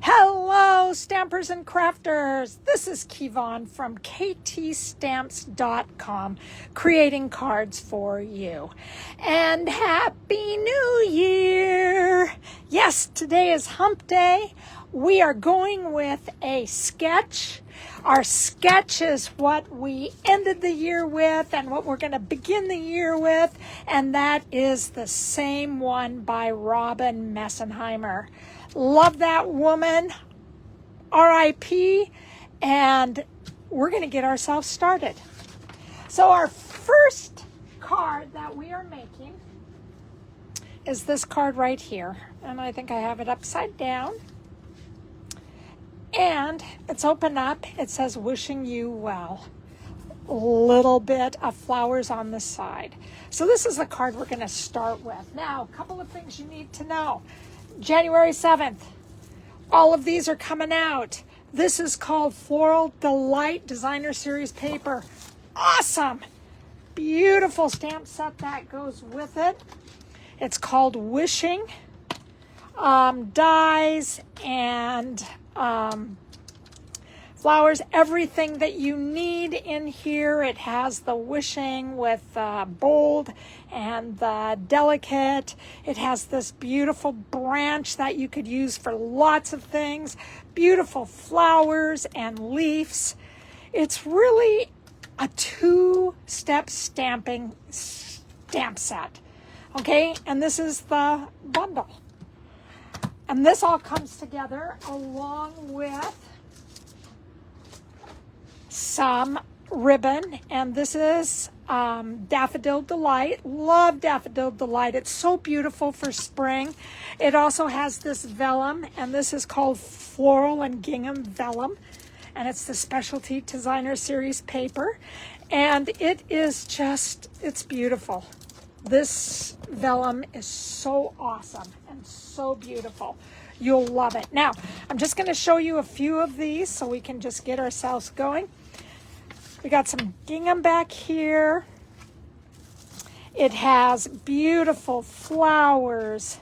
Hello, stampers and crafters. This is Kevon from ktstamps.com, creating cards for you. And Happy New Year! Yes, today is Hump Day. We are going with a sketch. Our sketch is what we ended the year with and what we're going to begin the year with, and that is the same one by Robin Messenheimer. Love that woman, R.I.P., and we're going to get ourselves started. So our first card that we are making is this card right here, and I think I have it upside down. And it's open up. It says, wishing you well. A little bit of flowers on the side. So this is the card we're going to start with. Now, a couple of things you need to know. January 7th, all of these are coming out. This is called Floral Delight Designer Series paper. Awesome. Beautiful stamp set that goes with it. It's called Wishing. Dies and flowers, everything that you need in here. It has the wishing with bold and the delicate. It has this beautiful branch that you could use for lots of things. Beautiful flowers and leaves. It's really a two-step stamping stamp set. Okay, and this is the bundle. And this all comes together along with some ribbon, and this is Daffodil Delight. Love Daffodil Delight. It's so beautiful for spring. It also has this vellum, and this is called Floral and Gingham Vellum, and it's the Specialty Designer Series paper, and it is just, it's beautiful. This vellum is so awesome and so beautiful. You'll love it. Now, I'm just going to show you a few of these so we can just get ourselves going. We got some gingham back here. It has beautiful flowers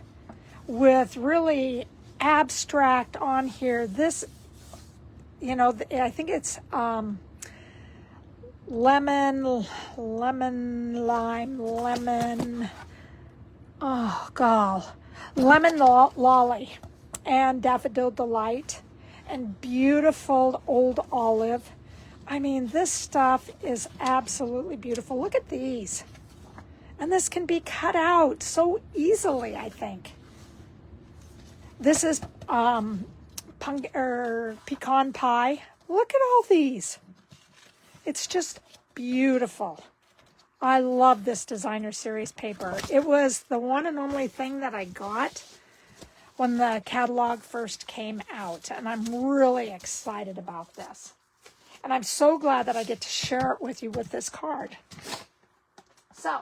with really abstract on here. This, you know, I think it's lemon, lemon lolly and Daffodil Delight and beautiful old olive. I mean, this stuff is absolutely beautiful. Look at these. And this can be cut out so easily, I think. This is pecan pie. Look at all these. It's just beautiful. I love this designer series paper. It was the one and only thing that I got when the catalog first came out, and I'm really excited about this. And I'm so glad that I get to share it with you with this card. So,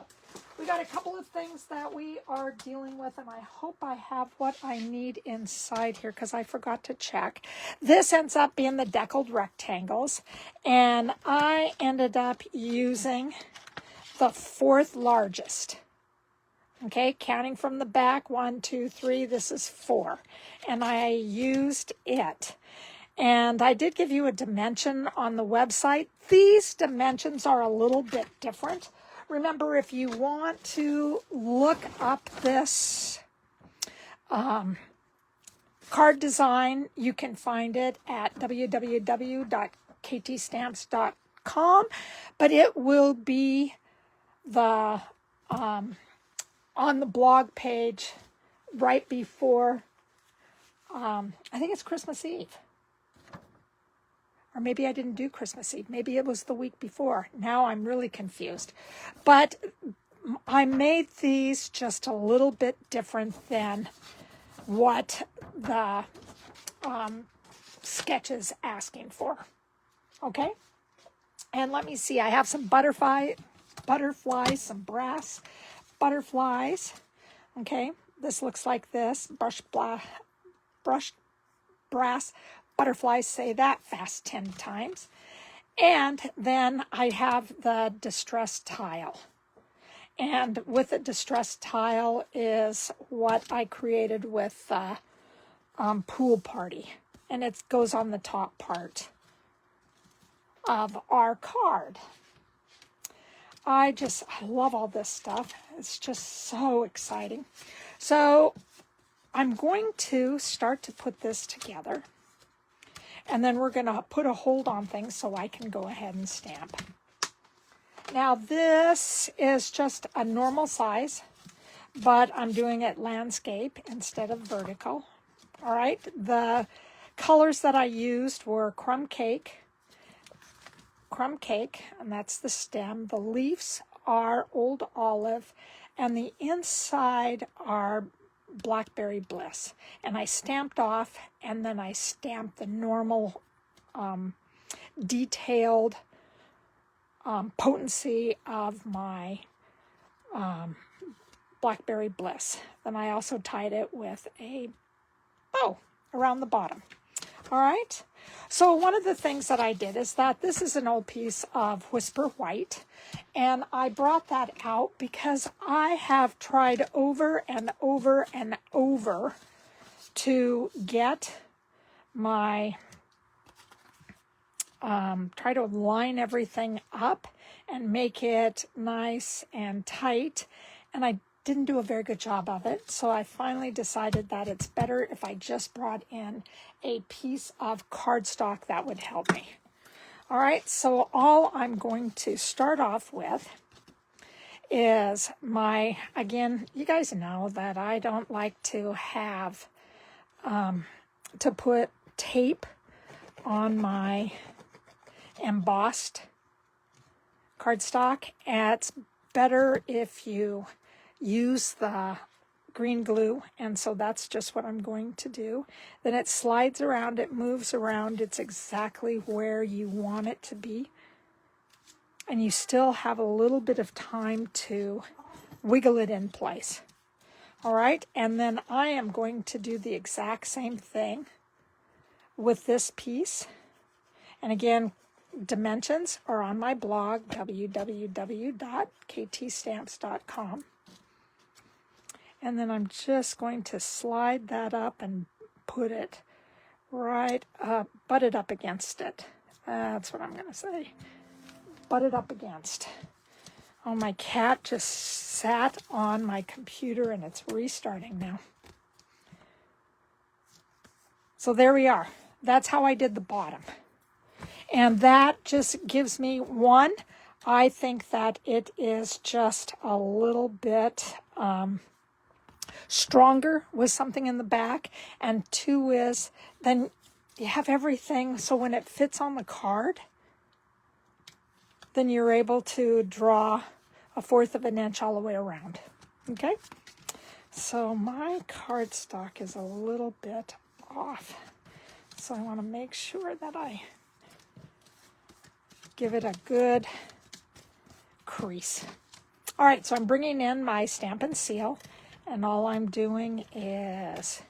we got a couple of things that we are dealing with, and I hope I have what I need inside here because I forgot to check. This ends up being the Deckled rectangles, and I ended up using the fourth largest. Okay, counting from the back, 1, 2, 3, this is 4. And I used it. And I did give you a dimension on the website. These dimensions are a little bit different. Remember, if you want to look up this card design, you can find it at www.ktstamps.com, but it will be the on the blog page right before, I think it's Christmas Eve. Or maybe I didn't do Christmas Eve. Maybe it was the week before. Now I'm really confused. But I made these just a little bit different than what the sketch is asking for. Okay? And let me see. I have some butterflies, some brass butterflies. Okay? This looks like this. Brushed brass butterflies, say that fast 10 times. And then I have the distressed tile. And with the distressed tile is what I created with Pool Party. and it goes on the top part of our card. I love all this stuff. It's just so exciting. So I'm going to start to put this together, and then we're going to put a hold on things so I can go ahead and stamp. Now this is just a normal size, but I'm doing it landscape instead of vertical. All right, the colors that I used were Crumb Cake, and that's the stem. The leaves are Old Olive, and the inside are Blackberry Bliss. And I stamped off, and then I stamped the normal detailed potency of my Blackberry Bliss. Then I also tied it with a bow around the bottom. All right. So one of the things that I did is that this is an old piece of Whisper White, and I brought that out because I have tried over and over and over to get my try to line everything up and make it nice and tight, and I didn't do a very good job of it. So I finally decided that it's better if I just brought in a piece of cardstock that would help me. All right, so all I'm going to start off with is my, again, you guys know that I don't like to have to put tape on my embossed cardstock. It's better if you use the green glue, and so that's just what I'm going to do. Then it slides around, it moves around, it's exactly where you want it to be, and you still have a little bit of time to wiggle it in place. All right, and then I am going to do the exact same thing with this piece. And again, dimensions are on my blog, www.ktstamps.com. And then I'm just going to slide that up and put it right up, butt it up against it. That's what I'm going to say. Butt it up against. Oh, my cat just sat on my computer and it's restarting now. So there we are. That's how I did the bottom. And that just gives me, one, I think that it is just a little bit stronger with something in the back, and two is then you have everything, so when it fits on the card, then you're able to draw 1/4 of an inch all the way around. Okay, so my cardstock is a little bit off, so I want to make sure that I give it a good crease. All right, so I'm bringing in my Stampin' Seal, and all I'm doing is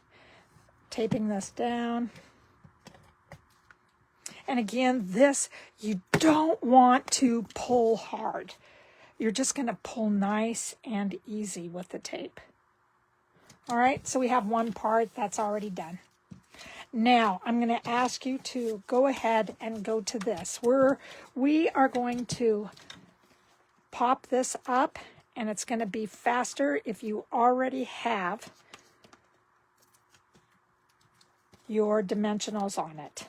taping this down. And again, this, you don't want to pull hard. You're just going to pull nice and easy with the tape. All right, so we have one part that's already done. Now, I'm going to ask you to go ahead and go to this. We are going to pop this up, and it's going to be faster if you already have your dimensionals on it.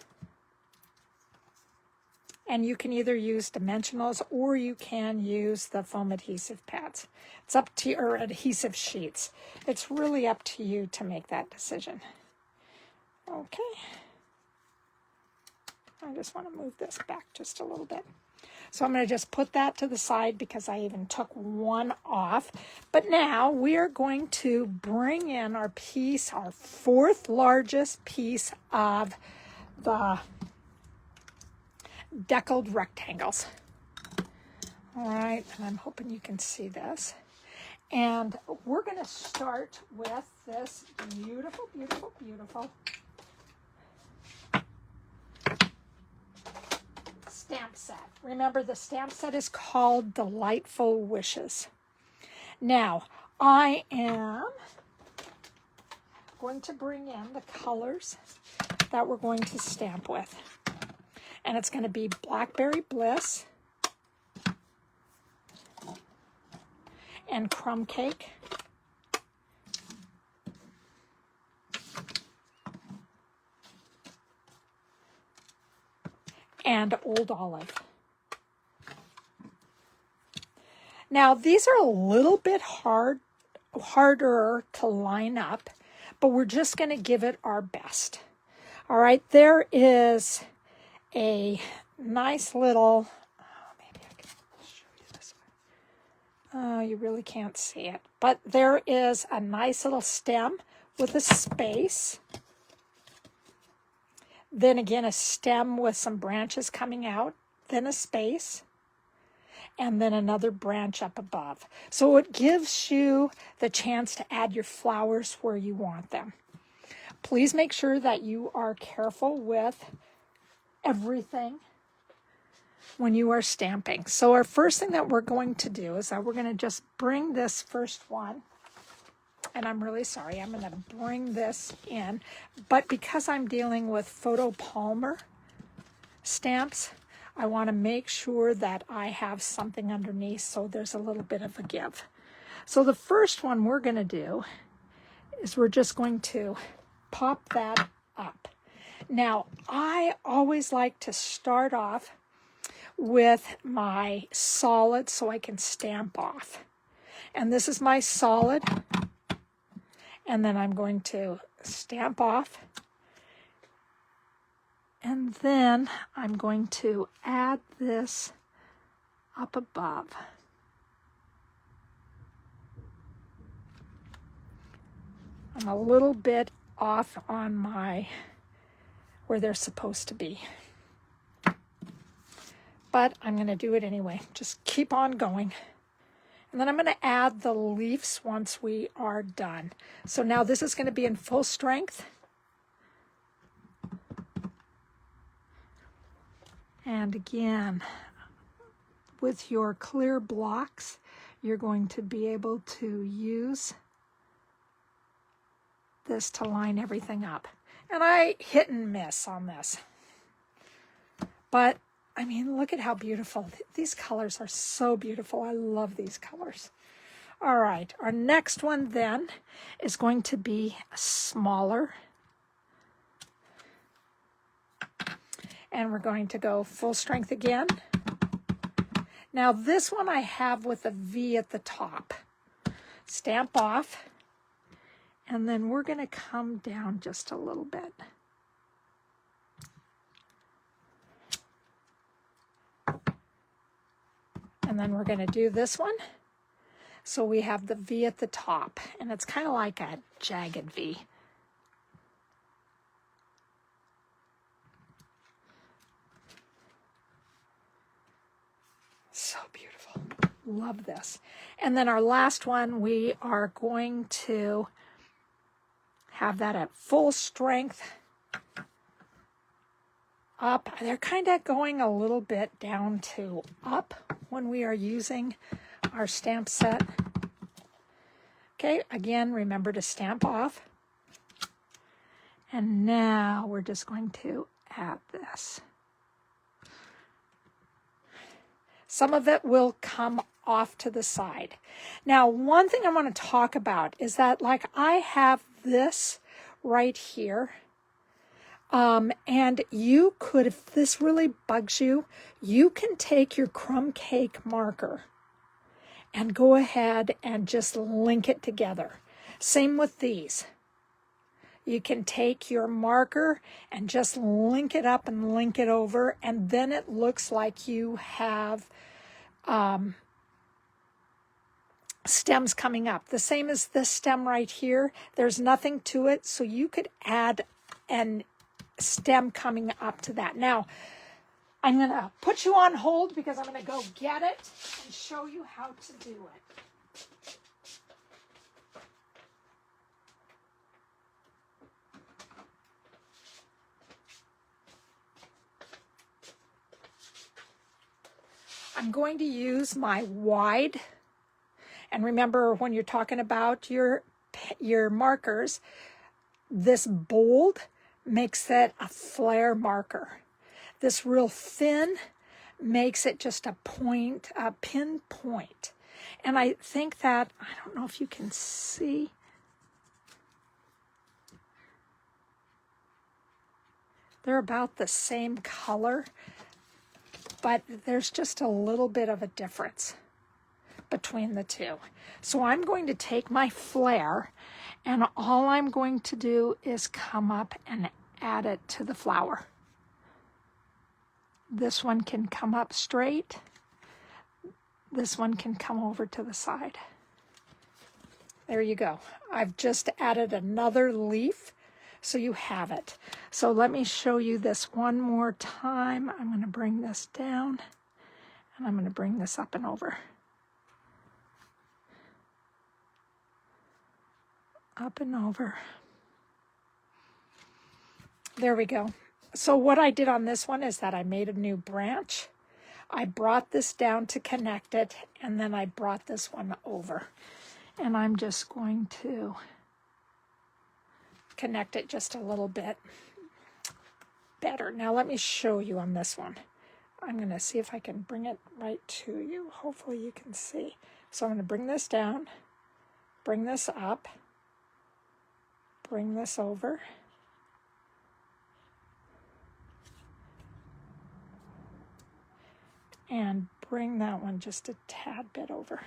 And you can either use dimensionals or you can use the foam adhesive pads. It's up to your adhesive sheets. It's really up to you to make that decision. Okay. I just want to move this back just a little bit. So I'm going to just put that to the side because I even took one off. But now we are going to bring in our piece, our 4th largest piece of the Deckled rectangles. All right, and I'm hoping you can see this. And we're going to start with this beautiful, beautiful, beautiful stamp set. Remember, the stamp set is called Delightful Wishes. Now, I am going to bring in the colors that we're going to stamp with. And it's going to be Blackberry Bliss and Crumb Cake. And Old Olive. Now, these are a little bit harder to line up, but we're just going to give it our best. All right, there is a nice little, maybe I can show you this one. Oh, you really can't see it, but there is a nice little stem with a space. Then again, a stem with some branches coming out, then a space, and then another branch up above. So it gives you the chance to add your flowers where you want them. Please make sure that you are careful with everything when you are stamping. So our first thing that we're going to do is that we're going to just bring this first one. And I'm really sorry, I'm going to bring this in. But because I'm dealing with photopolymer stamps, I want to make sure that I have something underneath so there's a little bit of a give. So the first one we're going to do is we're just going to pop that up. Now, I always like to start off with my solid so I can stamp off. And this is my solid. And then I'm going to stamp off. And then I'm going to add this up above. I'm a little bit off on my, where they're supposed to be. But I'm going to do it anyway. Just keep on going. And then I'm going to add the leaves once we are done. So now this is going to be in full strength. And again, with your clear blocks, you're going to be able to use this to line everything up. And I hit and miss on this. But I mean, look at how beautiful. These colors are so beautiful. I love these colors. All right, our next one then is going to be smaller. And we're going to go full strength again. Now this one I have with a V at the top. Stamp off. And then we're going to come down just a little bit. And then we're going to do this one. So we have the V at the top, and it's kind of like a jagged V. So beautiful. Love this. And then our last one, we are going to have that at full strength. Up. They're kind of going a little bit down to up when we are using our stamp set. Okay, again, remember to stamp off. And now we're just going to add this. Some of it will come off to the side. Now, one thing I want to talk about is that, like, I have this right here. And you could, if this really bugs you, you can take your crumb cake marker and go ahead and just link it together. Same with these. You can take your marker and just link it up and link it over, and then it looks like you have stems coming up. The same as this stem right here. There's nothing to it, so you could add an stem coming up to that. Now, I'm going to put you on hold because I'm going to go get it and show you how to do it. I'm going to use my wide, and remember when you're talking about your markers, this bold makes it a flare marker. This real thin makes it just a point, a pinpoint. And I think that, I don't know if you can see, they're about the same color, but there's just a little bit of a difference between the two. So I'm going to take my flare, and all I'm going to do is come up and add it to the flower. This one can come up straight. This one can come over to the side. There you go. I've just added another leaf, so you have it. So let me show you this one more time. I'm going to bring this down, and I'm going to bring this up and over. Up and over. There we go. So what I did on this one is that I made a new branch. I brought this down to connect it, and then I brought this one over. And I'm just going to connect it just a little bit better. Now let me show you on this one. I'm going to see if I can bring it right to you. Hopefully you can see. So I'm going to bring this down, bring this up, bring this over. And bring that one just a tad bit over.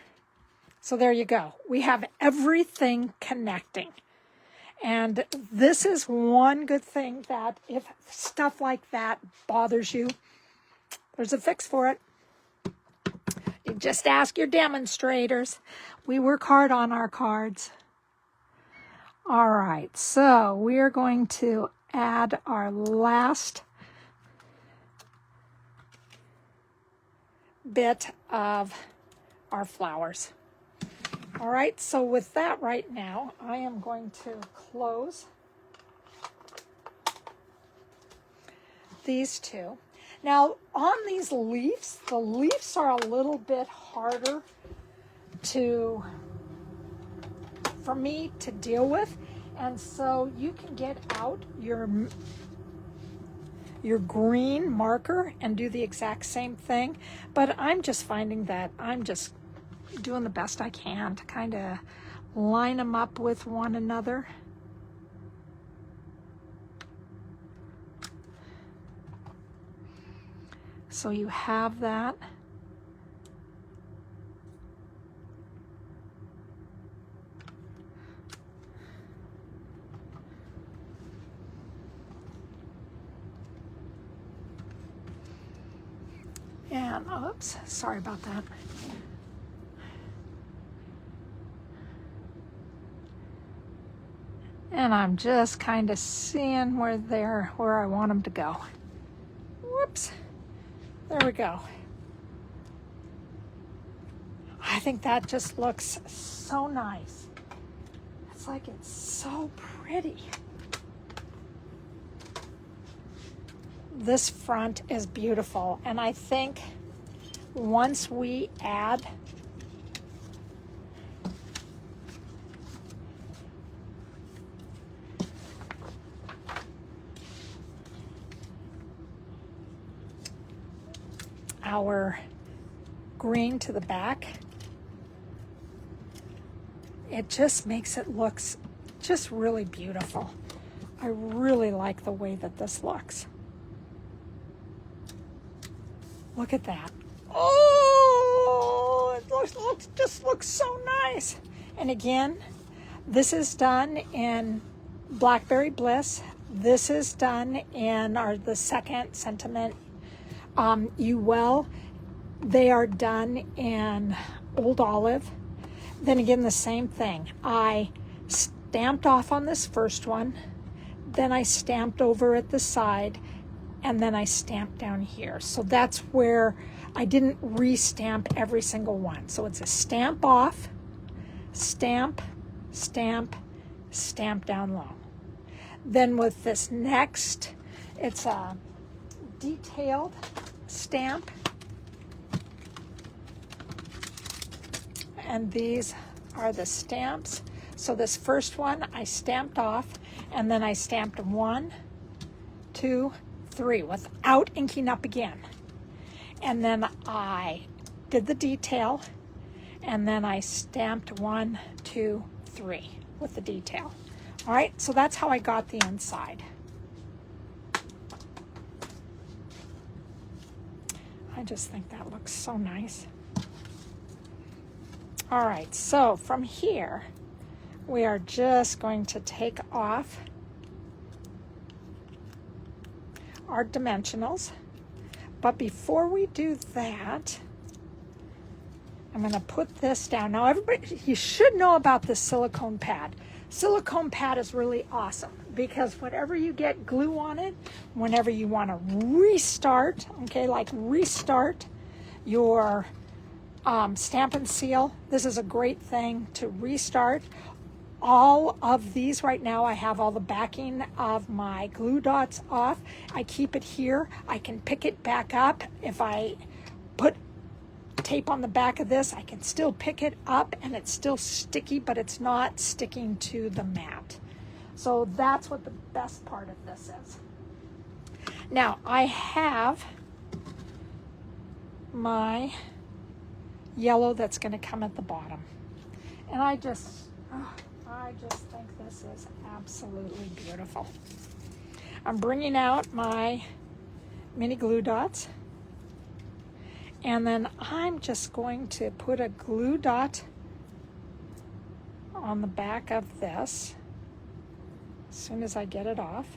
So there you go. We have everything connecting. And this is one good thing, that if stuff like that bothers you, there's a fix for it. You just ask your demonstrators. We work hard on our cards. All right, so we are going to add our last bit of our flowers. All right, so with that right now, I am going to close these two. Now on these leaves, the leaves are a little bit harder for me to deal with, and so you can get out your green marker and do the exact same thing, but I'm just finding that I'm just doing the best I can to kind of line them up with one another. So you have that. And, oops, sorry about that. And I'm just kind of seeing where I want them to go. Whoops. There we go. I think that just looks so nice. It's like it's so pretty. This front is beautiful, and I think once we add our green to the back, it just makes it look just really beautiful. I really like the way that this looks. Look at that. Oh, it just looks so nice. And again, this is done in Blackberry Bliss. This is done in the second Sentiment UL. They are done in Old Olive. Then again, the same thing. I stamped off on this first one, then I stamped over at the side, and then I stamped down here. So that's where I didn't re-stamp every single one. So it's a stamp off, stamp, stamp, stamp down low. Then with this next, it's a detailed stamp. And these are the stamps. So this first one I stamped off, and then I stamped one, 2, 3 without inking up again. And then I did the detail, and then I stamped 1, 2, 3 with the detail. All right, so that's how I got the inside. I just think that looks so nice. All right, so from here, we are just going to take off our dimensionals. But before we do that, I'm going to put this down. Now, everybody, you should know about this silicone pad. Silicone pad is really awesome because whenever you get glue on it, whenever you want to restart, okay, like restart your stamp and seal, this is a great thing to restart. All of these right now, I have all the backing of my glue dots off. I keep it here. I can pick it back up. If I put tape on the back of this, I can still pick it up and it's still sticky, but it's not sticking to the mat. So that's what the best part of this is. Now I have my yellow that's going to come at the bottom. And I just think this is absolutely beautiful. I'm bringing out my mini glue dots. And then I'm just going to put a glue dot on the back of this as soon as I get it off.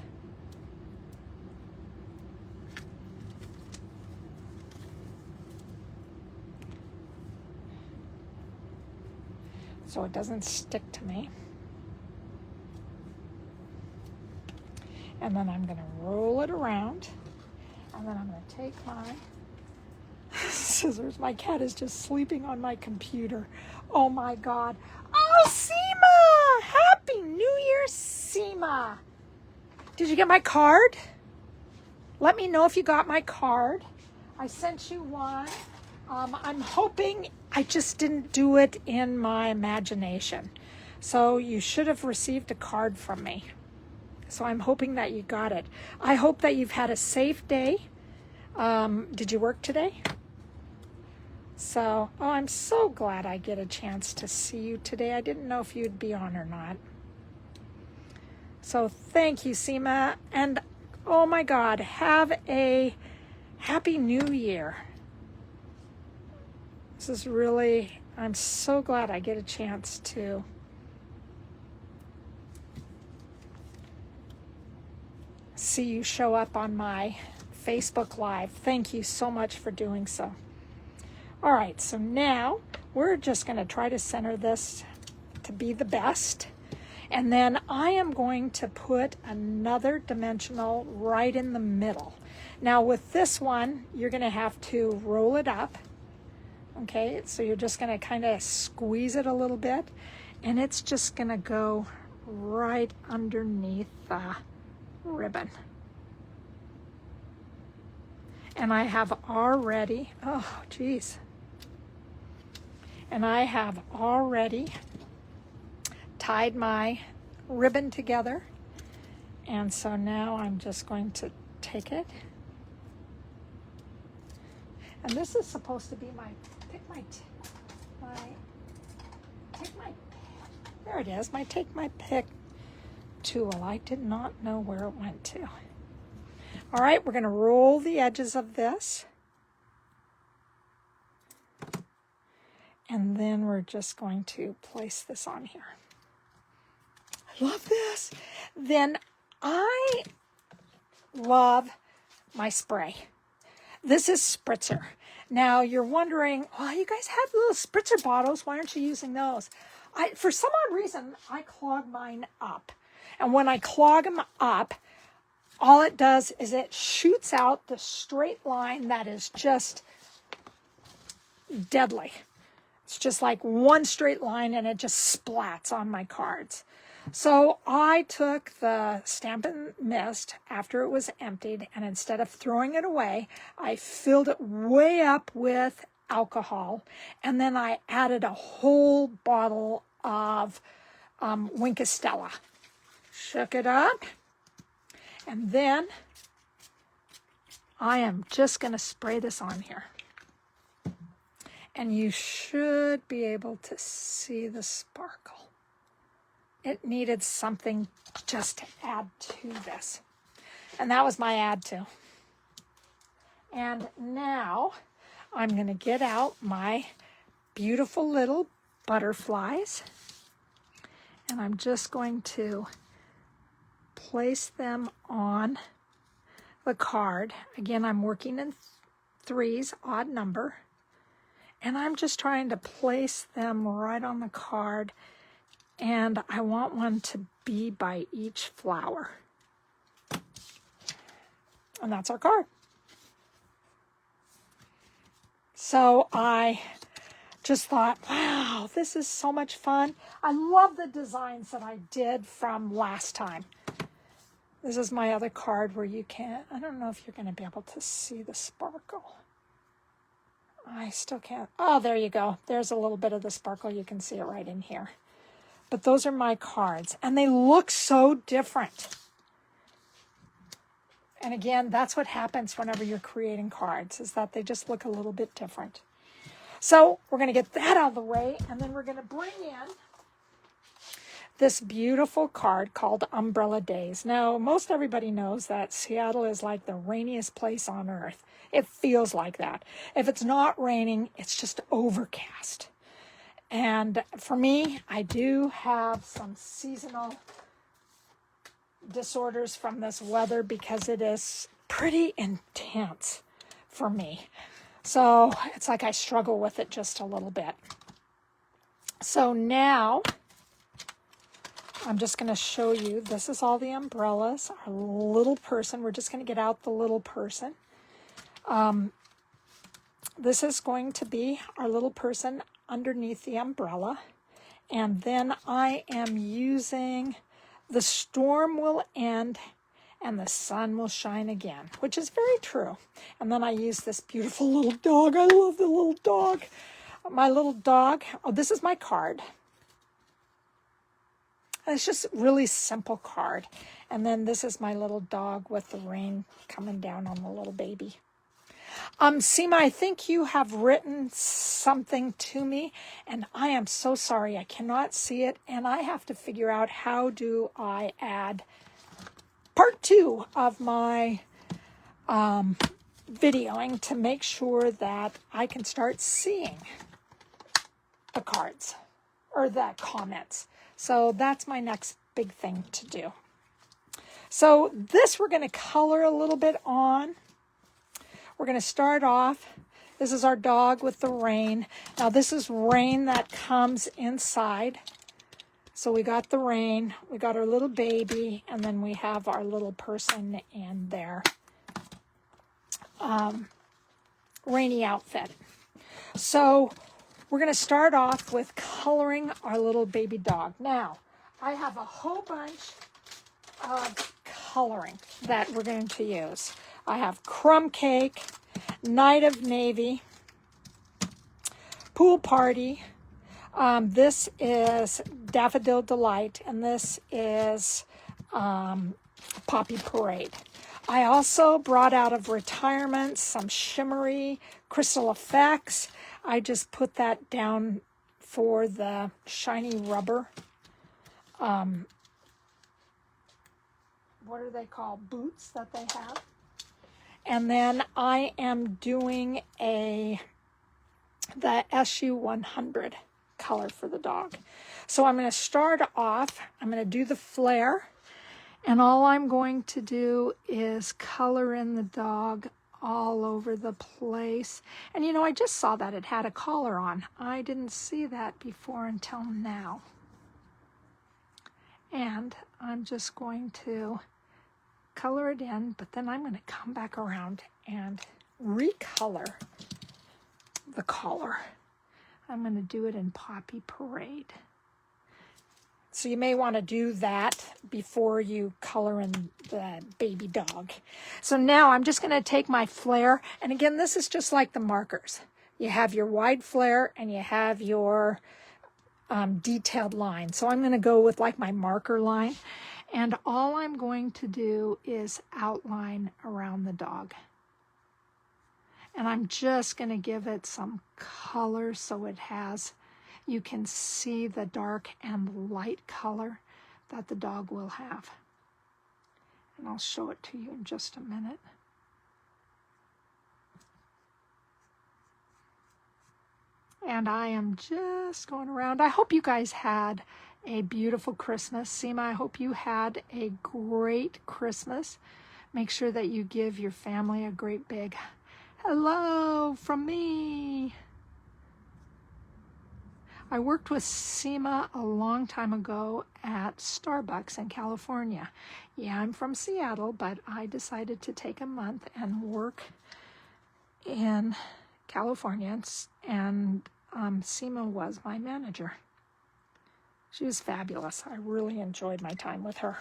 So it doesn't stick to me. And then I'm going to roll it around. And then I'm going to take my scissors. My cat is just sleeping on my computer. Oh my God. Oh, Seema! Happy New Year, Seema. Did you get my card? Let me know if you got my card. I sent you one. I'm hoping I just didn't do it in my imagination. So you should have received a card from me. So I'm hoping that you got it. I hope that you've had a safe day. Did you work today? So, oh, I'm so glad I get a chance to see you today. I didn't know if you'd be on or not. So thank you, Seema. And oh my God, have a happy new year. This is really, I'm so glad I get a chance to see you show up on my Facebook Live. Thank you so much for doing so. All right, so now we're just going to try to center this to be the best. And then I am going to put another dimensional right in the middle. Now with this one, you're going to have to roll it up. Okay, so you're just going to kind of squeeze it a little bit. And it's just going to go right underneath the ribbon. And I have already, oh geez. And I have already tied my ribbon together. And so now I'm just going to take it. And this is supposed to be there it is, my take my pick tool. I did not know where it went to. All right, we're going to roll the edges of this. And then we're just going to place this on here. I love this. Then I love my spray. This is Spritzer. Now you're wondering, well, you guys have little Spritzer bottles. Why aren't you using those? For some odd reason, I clog mine up. And when I clog them up, all it does is it shoots out the straight line that is just deadly. It's just like one straight line and it just splats on my cards. So I took the Stampin' Mist after it was emptied, and instead of throwing it away, I filled it way up with alcohol, and then I added a whole bottle of Stella. Shook it up, And then I am just going to spray this on here. And you should be able to see the sparkle. It needed something just to add to this. And that was my add to. And now I'm going to get out my beautiful little butterflies. And I'm just going to place them on the card. Again, I'm working in threes, odd number. And I'm just trying to place them right on the card. And I want one to be by each flower. And that's our card. So I just thought, wow, this is so much fun. I love the designs that I did from last time. This is my other card where you can't, I don't know if you're going to be able to see the sparkle. I still can't. Oh, there you go. There's a little bit of the sparkle. You can see it right in here. But those are my cards, and they look so different. And again, that's what happens whenever you're creating cards, is that they just look a little bit different. So we're going to get that out of the way, and then we're going to bring in this beautiful card called Umbrella Days. Now, most everybody knows that Seattle is like the rainiest place on earth. It feels like that. If it's not raining, it's just overcast. And for me, I do have some seasonal disorders from this weather because it is pretty intense for me. So it's like I struggle with it just a little bit. So now I'm just going to show you, this is all the umbrellas, our little person. We're just going to get out the little person. This is going to be our little person underneath the umbrella. And then I am using the storm will end and the sun will shine again, which is very true. And then I use this beautiful little dog. I love the little dog. My little dog, oh, this is my card. And it's just a really simple card. And then this is my little dog with the rain coming down on the little baby. Seema, I think you have written something to me, and I am so sorry. I cannot see it, and I have to figure out how do I add part 2 of my videoing to make sure that I can start seeing the cards or the comments. So that's my next big thing to do. So this we're going to color a little bit on. We're going to start off. This is our dog with the rain. Now this is rain that comes inside. So we got the rain, we got our little baby, and then we have our little person in their rainy outfit. So we're going to start off with coloring our little baby dog. Now, I have a whole bunch of coloring that we're going to use. I have Crumb Cake, Night of Navy, Pool Party. This is Daffodil Delight, and this is Poppy Parade. I also brought out of retirement some Shimmery Crystal Effects. I just put that down for the shiny rubber. What are they called? Boots that they have. And then I am doing the SU100 color for the dog. So I'm going to start off, I'm going to do the flare, and all I'm going to do is color in the dog all over the place. And you know, I just saw that it had a collar on. I didn't see that before until now. And I'm just going to color it in, but then I'm going to come back around and recolor the collar. I'm going to do it in Poppy Parade. So you may want to do that before you color in the baby dog. So now I'm just going to take my flare, and again, this is just like the markers. You have your wide flare and you have your detailed line. So I'm going to go with like my marker line, And all I'm going to do is outline around the dog. And I'm just going to give it some color so it has, you can see the dark and light color that the dog will have. And I'll show it to you in just a minute. And I am just going around. I hope you guys had a beautiful Christmas. Seema, I hope you had a great Christmas. Make sure that you give your family a great big hello from me. I worked with Seema a long time ago at Starbucks in California. Yeah, I'm from Seattle, but I decided to take a month and work in California, and Seema was my manager. She was fabulous. I really enjoyed my time with her.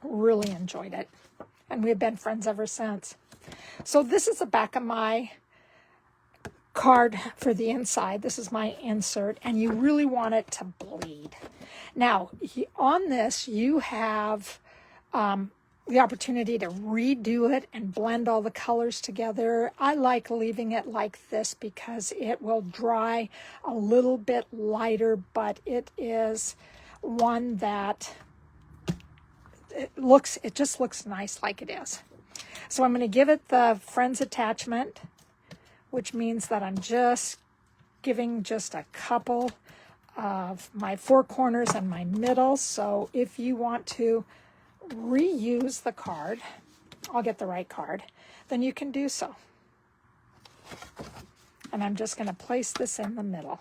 Really enjoyed it. And we've been friends ever since. So this is the back of my card for the inside. This is my insert, and you really want it to bleed. Now, on this, you have the opportunity to redo it and blend all the colors together. I like leaving it like this because it will dry a little bit lighter, but it is one that it just looks nice like it is. So I'm going to give it the Friends attachment, which means that I'm just giving just a couple of my four corners and my middle. So if you want to reuse the card, I'll get the right card, then you can do so. And I'm just going to place this in the middle.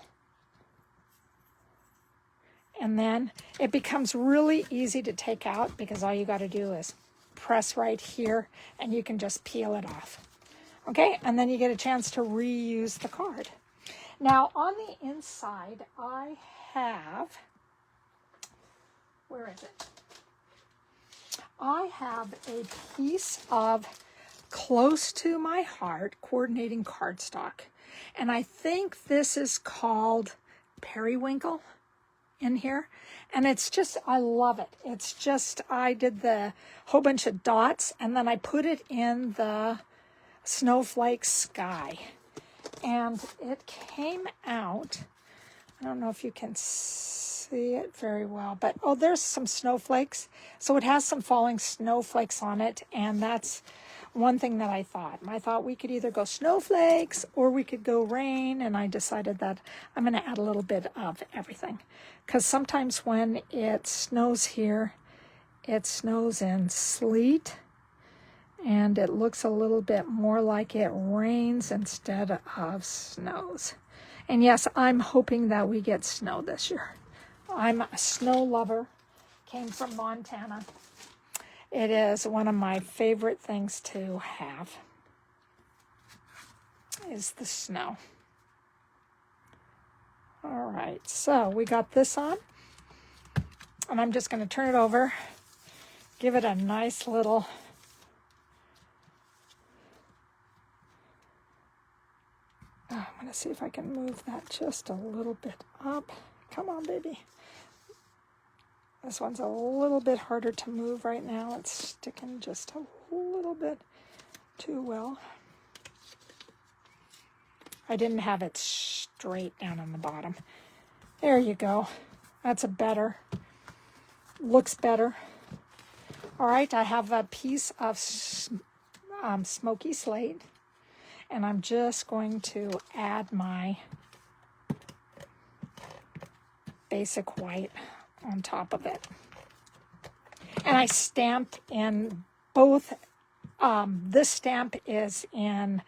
And then it becomes really easy to take out because all you got to do is press right here and you can just peel it off. Okay, and then you get a chance to reuse the card. Now on the inside, I have, where is it? I have a piece of Close to My Heart coordinating cardstock. And I think this is called Periwinkle in here. And it's just, I love it. It's just, I did the whole bunch of dots and then I put it in the Snowflake sky. And it came out, I don't know if you can see it very well, but oh, there's some snowflakes. So it has some falling snowflakes on it, and that's one thing that I thought. I thought we could either go snowflakes or we could go rain, and I decided that I'm going to add a little bit of everything. Because sometimes when it snows here, it snows in sleet, and it looks a little bit more like it rains instead of snows. And yes, I'm hoping that we get snow this year. I'm a snow lover, came from Montana. It is one of my favorite things to have, is the snow. All right, so we got this on, and I'm just going to turn it over, give it a nice little I'm going to see if I can move that just a little bit up. Come on, baby. This one's a little bit harder to move right now. It's sticking just a little bit too well. I didn't have it straight down on the bottom. There you go. That's a better, looks better. All right, I have a piece of Smoky Slate. And I'm just going to add my basic white on top of it. And I stamped in both, this stamp is in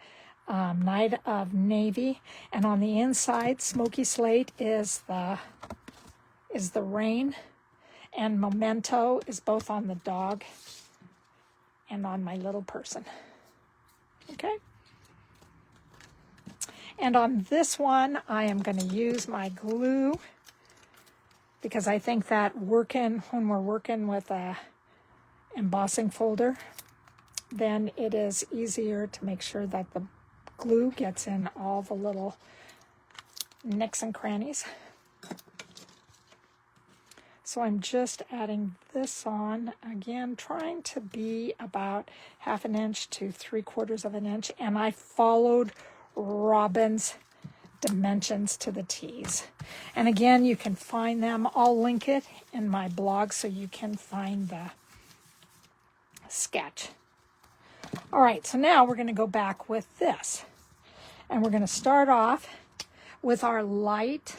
Night of Navy, and on the inside, Smoky Slate is the rain, and Memento is both on the dog and on my little person. Okay? And on this one, I am going to use my glue because I think that when we're working with a embossing folder, then it is easier to make sure that the glue gets in all the little nicks and crannies. So I'm just adding this on, again, trying to be about 1/2 inch to 3/4 of an inch. And I followed Robin's dimensions to the T's. And again, you can find them. I'll link it in my blog so you can find the sketch. All right, so now we're going to go back with this. And we're going to start off with our light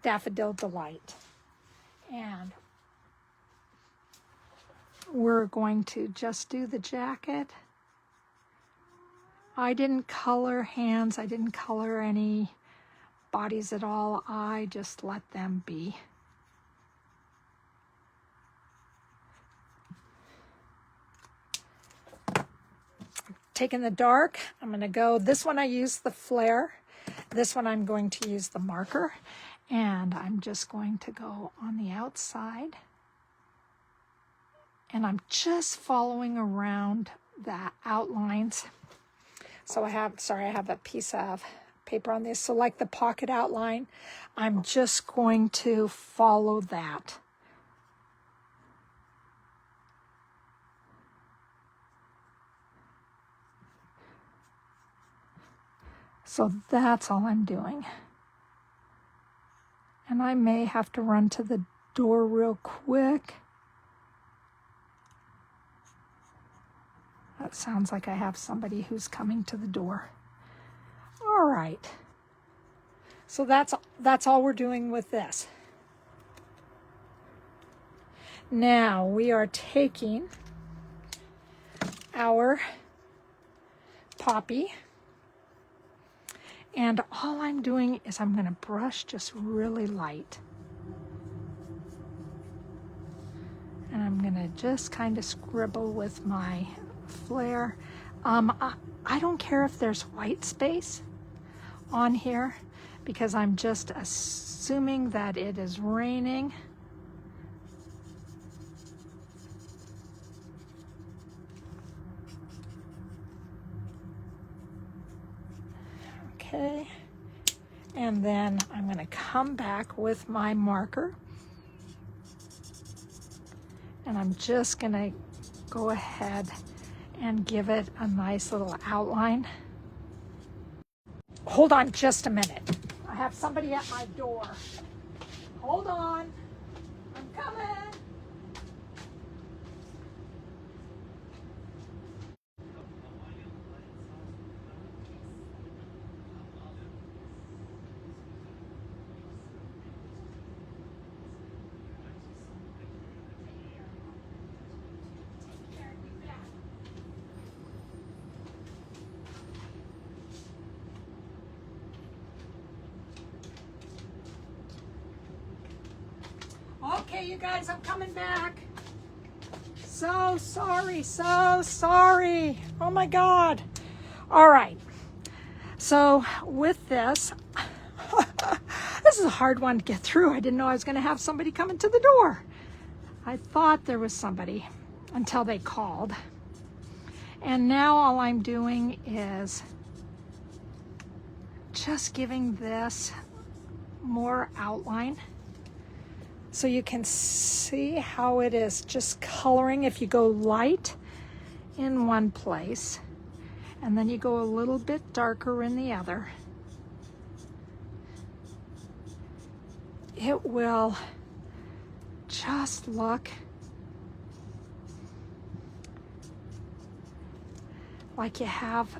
Daffodil Delight. And we're going to just do the jacket. I didn't color hands. I didn't color any bodies at all. I just let them be. Taking the dark, I'm going to go, this one I used the flare. This one I'm going to use the marker. And I'm just going to go on the outside. And I'm just following around the outlines. So I have a piece of paper on this. So like the pocket outline, I'm just going to follow that. So that's all I'm doing. And I may have to run to the door real quick. That sounds like I have somebody who's coming to the door. All right. So that's all we're doing with this. Now we are taking our poppy. And all I'm doing is I'm going to brush just really light. And I'm going to just kind of scribble with my flare. I don't care if there's white space on here because I'm just assuming that it is raining. Okay, and then I'm going to come back with my marker and I'm just going to go ahead and give it a nice little outline. Hold on just a minute. I have somebody at my door. Hold on. I'm coming. Okay, you guys, I'm coming back. So sorry, so sorry. Oh my God. All right. So with this, this is a hard one to get through. I didn't know I was going to have somebody coming to the door. I thought there was somebody until they called. And now all I'm doing is just giving this more outline. So you can see how it is just coloring. If you go light in one place, and then you go a little bit darker in the other, it will just look like you have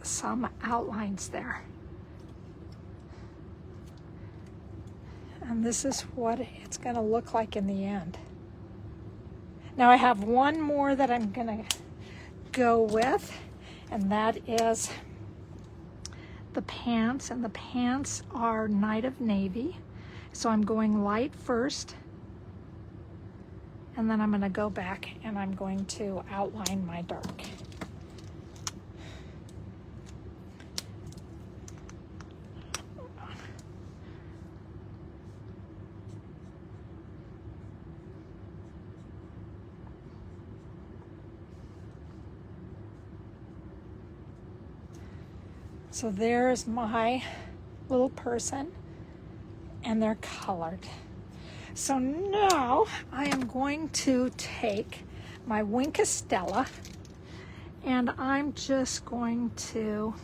some outlines there. And this is what it's going to look like in the end. Now I have one more that I'm going to go with, and that is the pants. And the pants are Night of Navy. So I'm going light first, and then I'm going to go back and I'm going to outline my dark. So there's my little person, and they're colored. So now I am going to take my Wink of Stella, and I'm just going to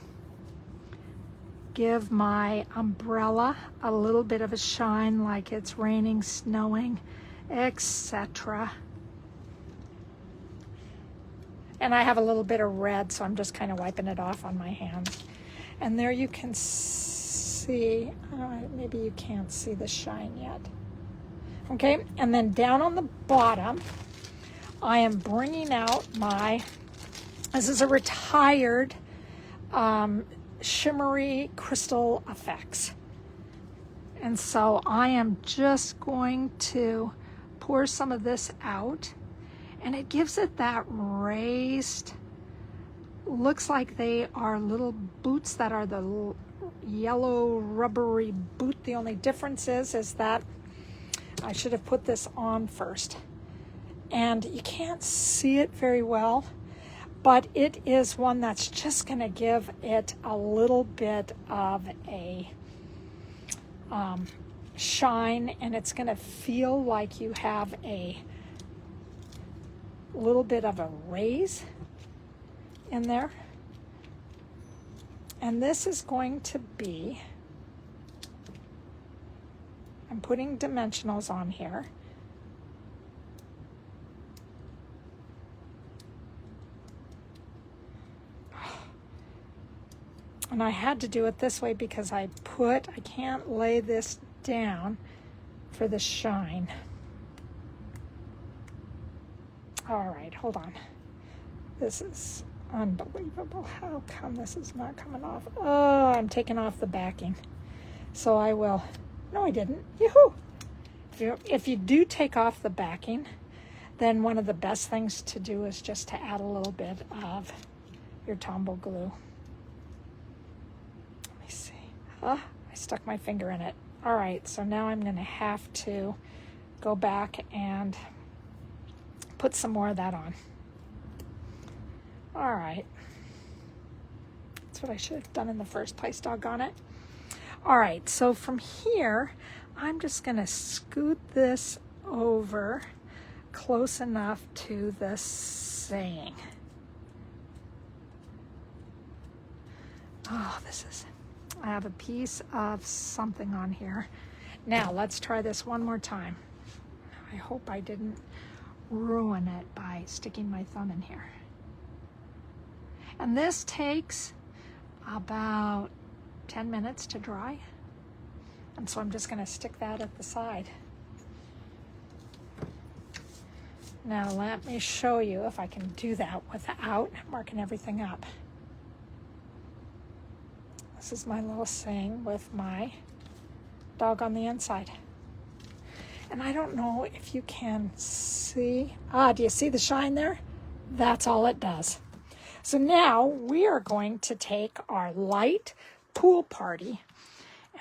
give my umbrella a little bit of a shine, like it's raining, snowing, etc. And I have a little bit of red, so I'm just kind of wiping it off on my hands. And there you can see, maybe you can't see the shine yet. Okay, and then down on the bottom, I am bringing out this is a retired Shimmery Crystal Effects. And so I am just going to pour some of this out, and it gives it that raised, looks like they are little boots that are the yellow rubbery boot. The only difference is that I should have put this on first, and you can't see it very well, but it is one that's just going to give it a little bit of a shine, and it's going to feel like you have a little bit of a raise in there. And this is going to be, I'm putting dimensionals on here. And I had to do it this way because I can't lay this down for the shine. All right, hold on. This is unbelievable. How come this is not coming off? Oh, I'm taking off the backing. So I will, no I didn't, yoo-hoo! If you do take off the backing, then one of the best things to do is just to add a little bit of your Tombow glue. Let me see. I stuck my finger in it. All right, so now I'm going to have to go back and put some more of that on. All right. That's what I should have done in the first place, doggone it. All right, so from here, I'm just going to scoot this over close enough to the saying. Oh, I have a piece of something on here. Now, let's try this one more time. I hope I didn't ruin it by sticking my thumb in here. And this takes about 10 minutes to dry. And so I'm just going to stick that at the side. Now let me show you if I can do that without marking everything up. This is my little saying with my dog on the inside. And I don't know if you can see. Do you see the shine there? That's all it does. So now we are going to take our light pool party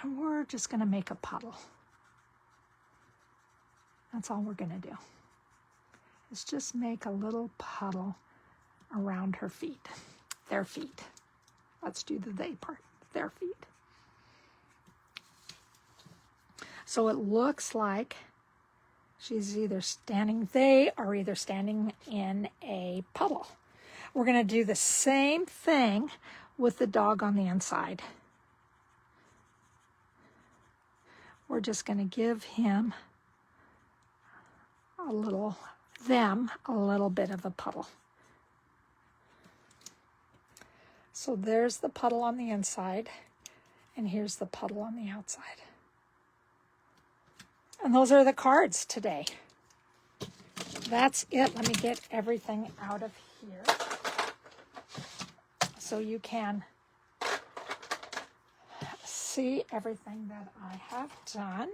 and we're just going to make a puddle. That's all we're going to do. Is just make a little puddle around her feet, their feet. Let's do the they part, their feet. So it looks like they are either standing in a puddle. We're going to do the same thing with the dog on the inside. We're just going to give him a little bit of a puddle. So there's the puddle on the inside, and here's the puddle on the outside. And those are the cards today. That's it. Let me get everything out of here so you can see everything that I have done.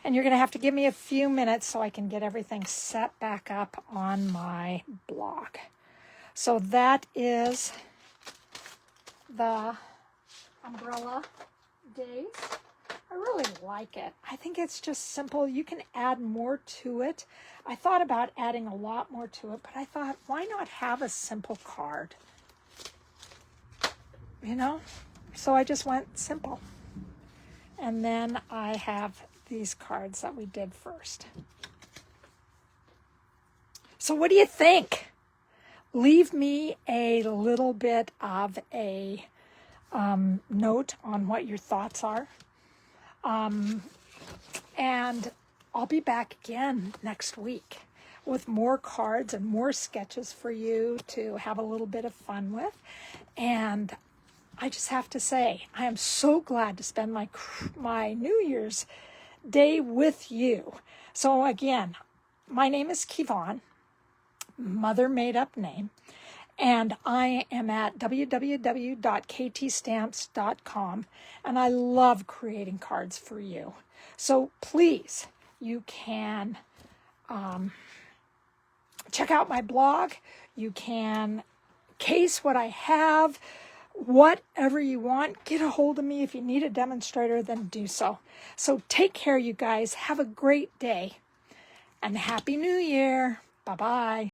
And you're going to have to give me a few minutes so I can get everything set back up on my blog. So that is the umbrella days. I really like it. I think it's just simple. You can add more to it. I thought about adding a lot more to it, but I thought, why not have a simple card? You know? So I just went simple. And then I have these cards that we did first. So what do you think? Leave me a little bit of a note on what your thoughts are. And I'll be back again next week with more cards and more sketches for you to have a little bit of fun with. And I just have to say, I am so glad to spend my New Year's Day with you. So again, my name is Kevon, mother made up name, and I am at www.ktstamps.com, and I love creating cards for you. So please, you can check out my blog. You can case what I have, whatever you want. Get a hold of me. If you need a demonstrator, then do so. So take care, you guys. Have a great day, and Happy New Year. Bye-bye.